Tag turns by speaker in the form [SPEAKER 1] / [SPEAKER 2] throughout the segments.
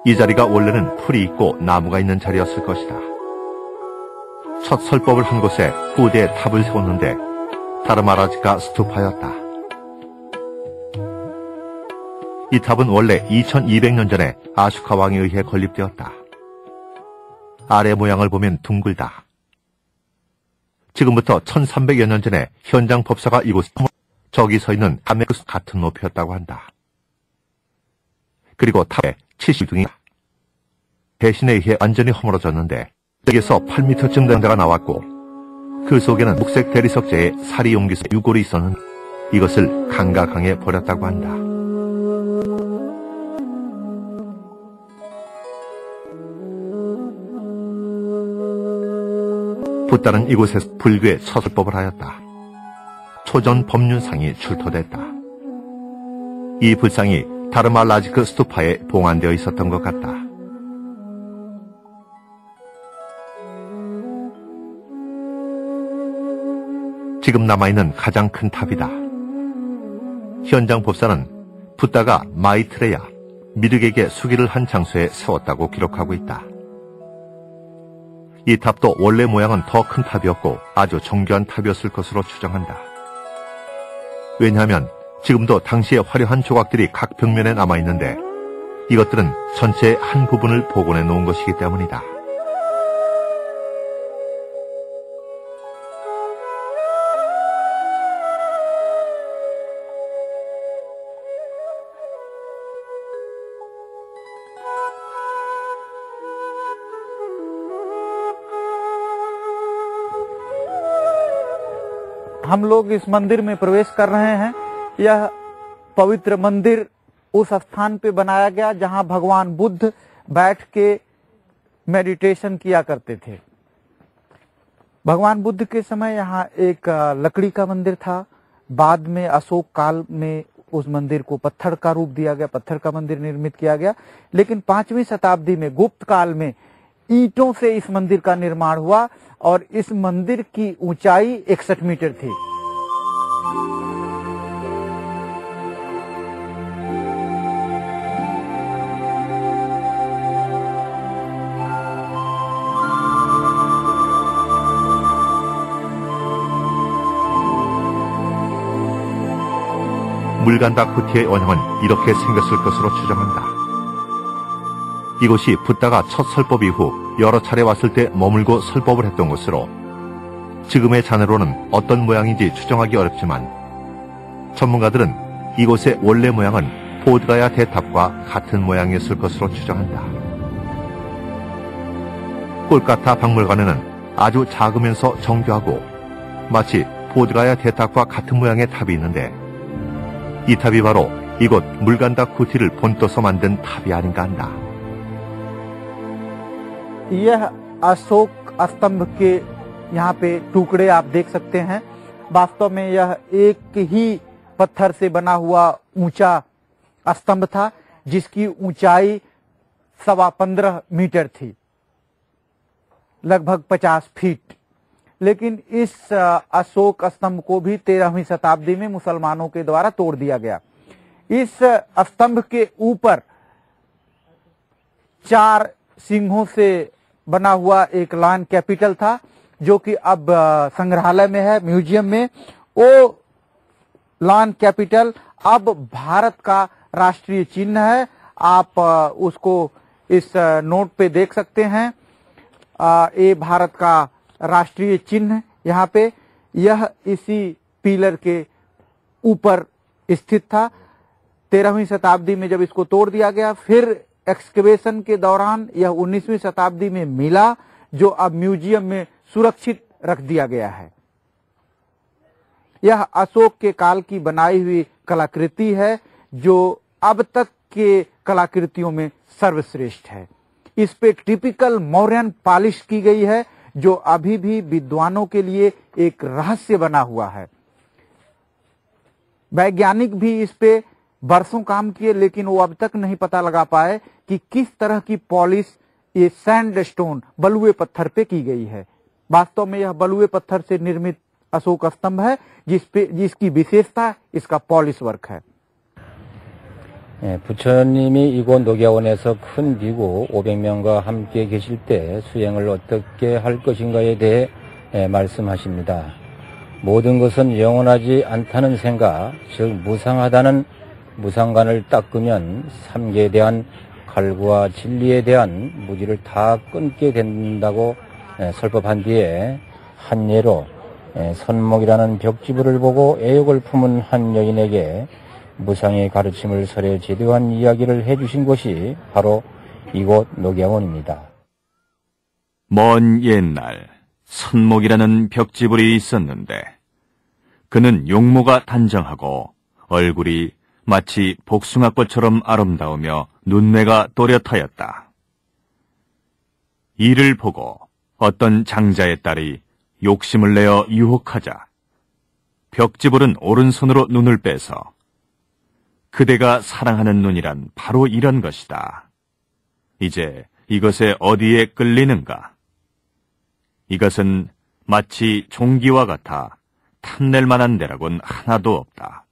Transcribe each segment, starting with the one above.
[SPEAKER 1] 이 자리가 원래는 풀이 있고 나무가 있는 자리였을 것이다. 첫 설법을 한 곳에 후대에 탑을 세웠는데 다르마라지카 스투파였다. 이 탑은 원래 2200년 전에 아쇼카 왕에 의해 건립되었다. 아래 모양을 보면 둥글다. 지금부터 1300여 년 전에 현장 법사가 이곳에 저기 서 있는 탑의 같은 높이였다고 한다. 그리고 탑에 70등이 대신에 의해 완전히 허물어졌는데 여기서 8m쯤 되는 데가 나왔고 그 속에는 녹색 대리석재에 사리 용기세 유골이 있었는데 이것을 강과 강에 버렸다고 한다. 붓다는 이곳에서 불교의 서술법을 하였다. 초전 법륜상이 출토됐다. 이 불상이 다르마라지크 스투파에 봉안되어 있었던 것 같다. 지금 남아있는 가장 큰 탑이다. 현장 법사는 붓다가 마이트레야, 미륵에게 수기를 한 장소에 세웠다고 기록하고 있다. 이 탑도 원래 모양은 더 큰 탑이었고 아주 정교한 탑이었을 것으로 추정한다. 왜냐하면 지금도 당시의 화려한 조각들이 각 벽면에 남아있는데 이것들은 전체의 한 부분을 복원해 놓은 것이기 때문이다.
[SPEAKER 2] हम लोग इस मंदिर में प्रवेश कर रहे हैं। यह पवित्र मंदिर उस स्थान पे बनाया गया जहां भगवान बुद्ध बैठ के मेडिटेशन किया करते थे। भगवान बुद्ध के समय यहाँ एक लकड़ी का मंदिर था। बाद में अशोक काल में उस मंदिर को पत्थर का रूप दिया गया, पत्थर का मंदिर निर्मित किया गया। लेकिन 5वीं शताब्दी में गुप्त काल में ईंटों से इस मंदिर का निर्माण हुआ और इस मंदिर की ऊंचाई 61 मीटर थी।
[SPEAKER 1] 물간다쿠티의 원형은 이렇게 생겼을 것으로 추정한다. 이곳이 붓다가 첫 설법 이후 여러 차례 왔을 때 머물고 설법을 했던 곳으로 지금의 잔해로는 어떤 모양인지 추정하기 어렵지만 전문가들은 이곳의 원래 모양은 보드가야 대탑과 같은 모양이었을 것으로 추정한다. 콜카타 박물관에는 아주 작으면서 정교하고 마치 보드가야 대탑과 같은 모양의 탑이 있는데 이 탑이 바로 이곳 물간다쿠티를 본떠서 만든 탑이 아닌가 한다.
[SPEAKER 2] यह अशोक स्तंभ के यहाँ पे टुकड़े आप देख सकते हैं। वास्तव में यह एक ही पत्थर से बना हुआ ऊंचा स्तंभ था जिसकी ऊंचाई 15.25 मीटर थी, लगभग 50 फीट। लेकिन इस अशोक स्तंभ को भी 13वीं शताब्दी में मुसलमानों के द्वारा तोड़ दिया गया। इस स्तंभ के ऊपर 4 सिंहों से बना हुआ एक लॉन कैपिटल था जो कि अब संग्रहालय में है, म्यूजियम में। वो लॉन कैपिटल अब भारत का राष्ट्रीय चिन्ह है। आप उसको इस नोट पे देख सकते हैं। ये भारत का राष्ट्रीय चिन्ह यहाँ पे यह इसी पिलर के ऊपर स्थित था। 13वीं शताब्दी में जब इसको तोड़ दिया गया, फिर एक्सकेवेशन के दौरान यह 19वीं शताब्दी में मिला, जो अब म्यूजियम में सुरक्षित रख दिया गया है। यह अशोक के काल की बनाई हुई कलाकृति है जो अब तक के कलाकृतियों में सर्वश्रेष्ठ है। इस पे टिपिकल मौर्यन पॉलिश की गई है जो अभी भी विद्वानों के लिए एक रहस्य बना हुआ है। वैज्ञानिक भी इस पे बरसों काम किए लेकिन वो अब तक नहीं पता लगा पाए कि किस तरह की पॉलिश ये सैंडस्टोन बलुए पत्थर पे की गई है। वास्तव में यह बलुए पत्थर से निर्मित अशोक स्तंभ है जिसकी विशेषता इसका पॉलिश वर्क है।
[SPEAKER 3] 부처님이 이곳 녹야원에서 큰 비구 500명과 함께 계실 때 수행을 어떻게 할 것인가에 대해 말씀하십니다. 모든 것은 영원하지 않다는 생각, 즉 무상하다는 무상관을 닦으면 삼계에 대한 갈구와 진리에 대한 무지를 다 끊게 된다고 설법한 뒤에 한 예로 선목이라는 벽지부를 보고 애욕을 품은 한 여인에게 무상의 가르침을 설해 제대한 이야기를 해주신 곳이 바로 이곳 녹야원입니다.
[SPEAKER 4] 먼 옛날 선목이라는 벽지불이 있었는데 그는 용모가 단정하고 얼굴이 마치 복숭아꽃처럼 아름다우며 눈매가 또렷하였다. 이를 보고 어떤 장자의 딸이 욕심을 내어 유혹하자 벽지불은 오른손으로 눈을 빼서 그대가 사랑하는 눈이란 바로 이런 것이다. 이제 이것에 어디에 끌리는가? 이것은 마치 종기와 같아 탐낼 만한 데라곤 하나도 없다.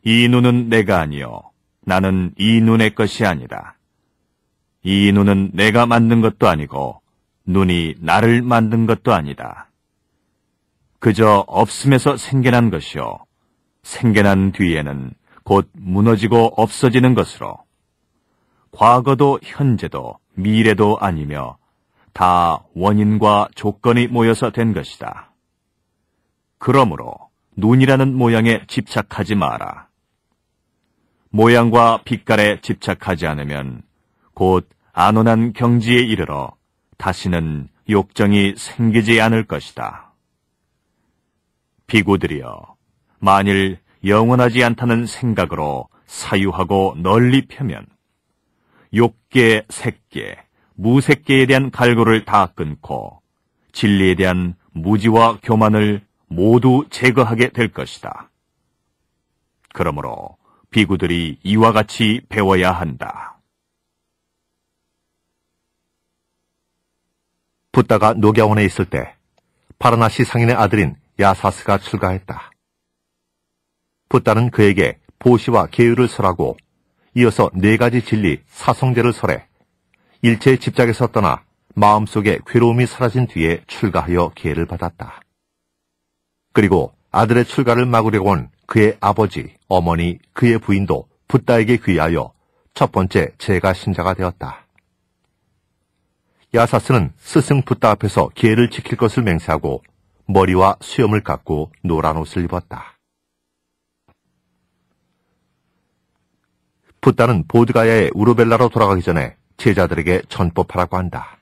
[SPEAKER 4] 이 눈은 내가 아니요 나는 이 눈의 것이 아니다. 이 눈은 내가 만든 것도 아니고 눈이 나를 만든 것도 아니다. 그저 없음에서 생겨난 것이요 생겨난 뒤에는 곧 무너지고 없어지는 것으로 과거도 현재도 미래도 아니며 다 원인과 조건이 모여서 된 것이다. 그러므로 눈이라는 모양에 집착하지 마라. 모양과 빛깔에 집착하지 않으면 곧 안온한 경지에 이르러 다시는 욕정이 생기지 않을 것이다. 비구들이여, 만일 영원하지 않다는 생각으로 사유하고 널리 펴면 욕계, 색계, 무색계에 대한 갈구를 다 끊고 진리에 대한 무지와 교만을 모두 제거하게 될 것이다. 그러므로 비구들이 이와 같이 배워야 한다.
[SPEAKER 1] 붓다가 녹야원에 있을 때 파라나시 상인의 아들인 야사스가 출가했다. 붓다는 그에게 보시와 계율을 설하고 이어서 4가지 진리 사성제를 설해 일체의 집착에서 떠나 마음속에 괴로움이 사라진 뒤에 출가하여 기회를 받았다. 그리고 아들의 출가를 막으려고 온 그의 아버지, 어머니, 그의 부인도 붓다에게 귀하여 첫 번째 제가 신자가 되었다. 야사스는 스승 붓다 앞에서 기회를 지킬 것을 맹세하고 머리와 수염을 깎고 노란 옷을 입었다. 붓다는 보드가야의 우르벨라로 돌아가기 전에 제자들에게 전법하라고 한다.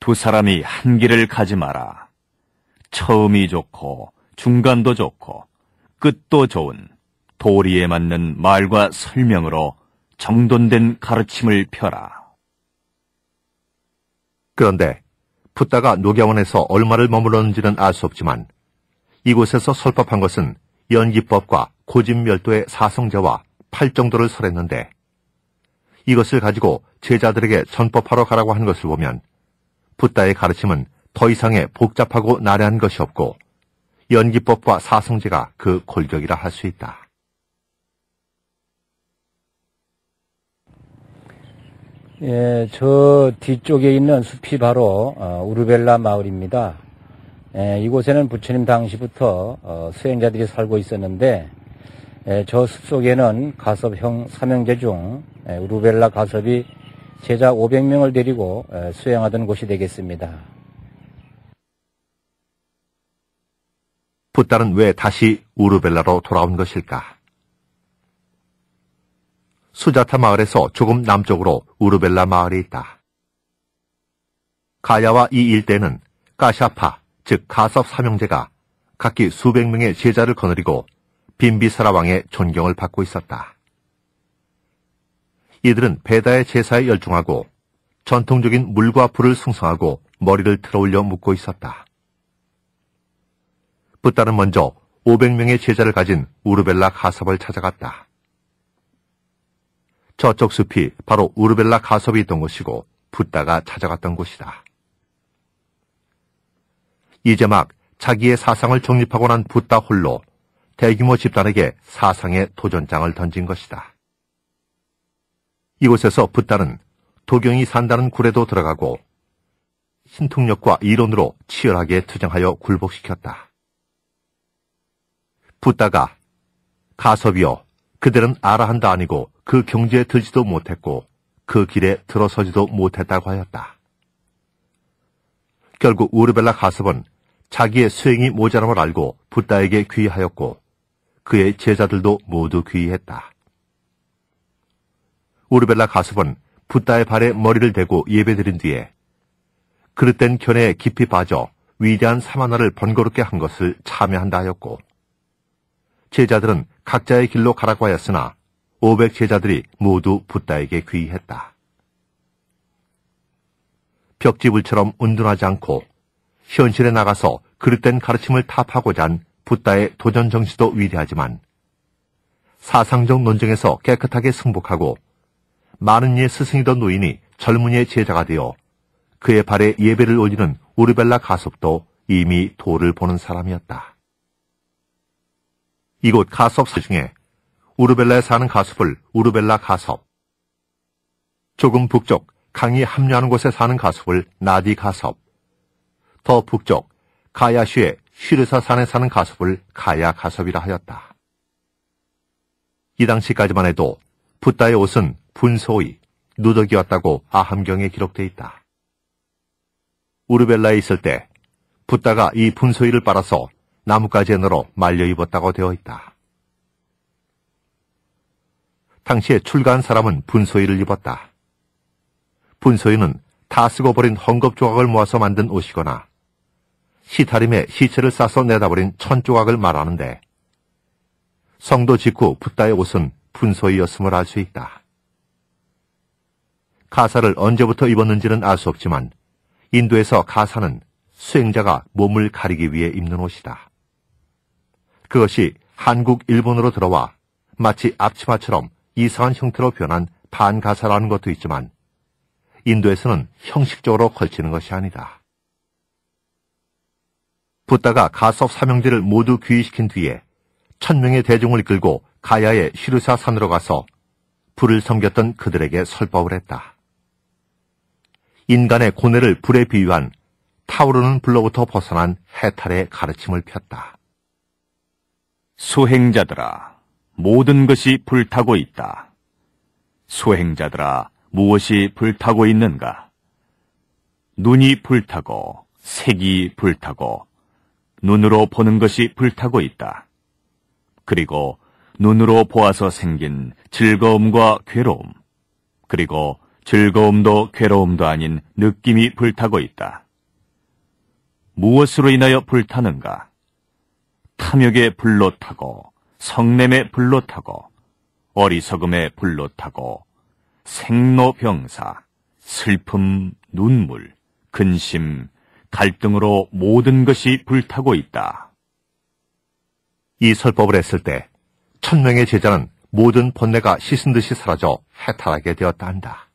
[SPEAKER 4] 두 사람이 한 길을 가지 마라. 처음이 좋고 중간도 좋고 끝도 좋은 도리에 맞는 말과 설명으로 정돈된 가르침을 펴라.
[SPEAKER 1] 그런데 붓다가 녹야원에서 얼마를 머물렀는지는 알 수 없지만 이곳에서 설법한 것은 연기법과 고집멸도의 사성제와 8정도를 설했는데 이것을 가지고 제자들에게 전법하러 가라고 한 것을 보면 붓다의 가르침은 더 이상의 복잡하고 나래한 것이 없고 연기법과 사성제가 그 골격이라 할 수 있다.
[SPEAKER 3] 예, 저 뒤쪽에 있는 숲이 바로 우르벨라 마을입니다. 이곳에는 부처님 당시부터 수행자들이 살고 있었는데 저 숲속에는 가섭형 삼형제 중 우르벨라 가섭이 제자 500명을 데리고 수행하던 곳이 되겠습니다.
[SPEAKER 1] 붓다는 왜 다시 우르벨라로 돌아온 것일까? 수자타 마을에서 조금 남쪽으로 우르벨라 마을이 있다. 가야와 이 일대는 까샤파, 즉 가섭 삼형제가 각기 수백 명의 제자를 거느리고 빈비사라 왕의 존경을 받고 있었다. 이들은 베다의 제사에 열중하고 전통적인 물과 불을 숭상하고 머리를 틀어올려 묻고 있었다. 붓다는 먼저 500명의 제자를 가진 우르벨라 가섭을 찾아갔다. 저쪽 숲이 바로 우르벨라 가섭이 있던 곳이고 붓다가 찾아갔던 곳이다. 이제 막 자기의 사상을 정립하고 난 붓다 홀로 대규모 집단에게 사상의 도전장을 던진 것이다. 이곳에서 붓다는 도경이 산다는 굴에도 들어가고 신통력과 이론으로 치열하게 투쟁하여 굴복시켰다. 붓다가 가섭이여 그들은 알아한다 아니고 그 경지에 들지도 못했고 그 길에 들어서지도 못했다고 하였다. 결국 우르벨라 가섭은 자기의 수행이 모자람을 알고 붓다에게 귀의하였고 그의 제자들도 모두 귀의했다. 우르벨라 가섭은 붓다의 발에 머리를 대고 예배드린 뒤에 그릇된 견해에 깊이 빠져 위대한 사마나를 번거롭게 한 것을 참여한다 하였고 제자들은 각자의 길로 가라고 하였으나 500 제자들이 모두 붓다에게 귀의했다. 벽지불처럼 운둔하지 않고 현실에 나가서 그릇된 가르침을 타파하고자 한 붓다의 도전 정신도 위대하지만 사상적 논쟁에서 깨끗하게 승복하고 많은 이의 스승이던 노인이 젊은이의 제자가 되어 그의 발에 예배를 올리는 우르벨라 가섭도 이미 도를 보는 사람이었다. 이곳 가섭 중에 우르벨라에 사는 가섭을 우르벨라 가섭, 조금 북쪽 강이 합류하는 곳에 사는 가섭을 나디 가섭, 더 북쪽 가야슈의 쉬르사 산에 사는 가섭을 가야 가섭이라 하였다. 이 당시까지만 해도 붓다의 옷은 분소의, 누더기였다고 아함경에 기록되어 있다. 우르벨라에 있을 때 붓다가 이 분소의를 빨아서 나뭇가지에 넣어 말려 입었다고 되어 있다. 당시에 출가한 사람은 분소의를 입었다. 분소의는 다 쓰고 버린 헝겊 조각을 모아서 만든 옷이거나 시타림에 시체를 싸서 내다버린 천 조각을 말하는데 성도 직후 붓다의 옷은 분소의였음을 알 수 있다. 가사를 언제부터 입었는지는 알 수 없지만 인도에서 가사는 수행자가 몸을 가리기 위해 입는 옷이다. 그것이 한국, 일본으로 들어와 마치 앞치마처럼 이상한 형태로 변한 반가사라는 것도 있지만 인도에서는 형식적으로 걸치는 것이 아니다. 붓다가 가섭 삼형제를 모두 귀의시킨 뒤에 1000명의 대중을 이끌고 가야의 쉬르사 산으로 가서 불을 섬겼던 그들에게 설법을 했다. 인간의 고뇌를 불에 비유한 타오르는 불로부터 벗어난 해탈의 가르침을 폈다.
[SPEAKER 4] 수행자들아, 모든 것이 불타고 있다. 수행자들아, 무엇이 불타고 있는가? 눈이 불타고 색이 불타고 눈으로 보는 것이 불타고 있다. 그리고 눈으로 보아서 생긴 즐거움과 괴로움, 그리고 즐거움도 괴로움도 아닌 느낌이 불타고 있다. 무엇으로 인하여 불타는가? 탐욕의 불로 타고 성냄의 불로 타고 어리석음의 불로 타고 생로병사, 슬픔, 눈물, 근심, 갈등으로 모든 것이 불타고 있다.
[SPEAKER 1] 이 설법을 했을 때 1000명의 제자는 모든 번뇌가 씻은 듯이 사라져 해탈하게 되었다 한다.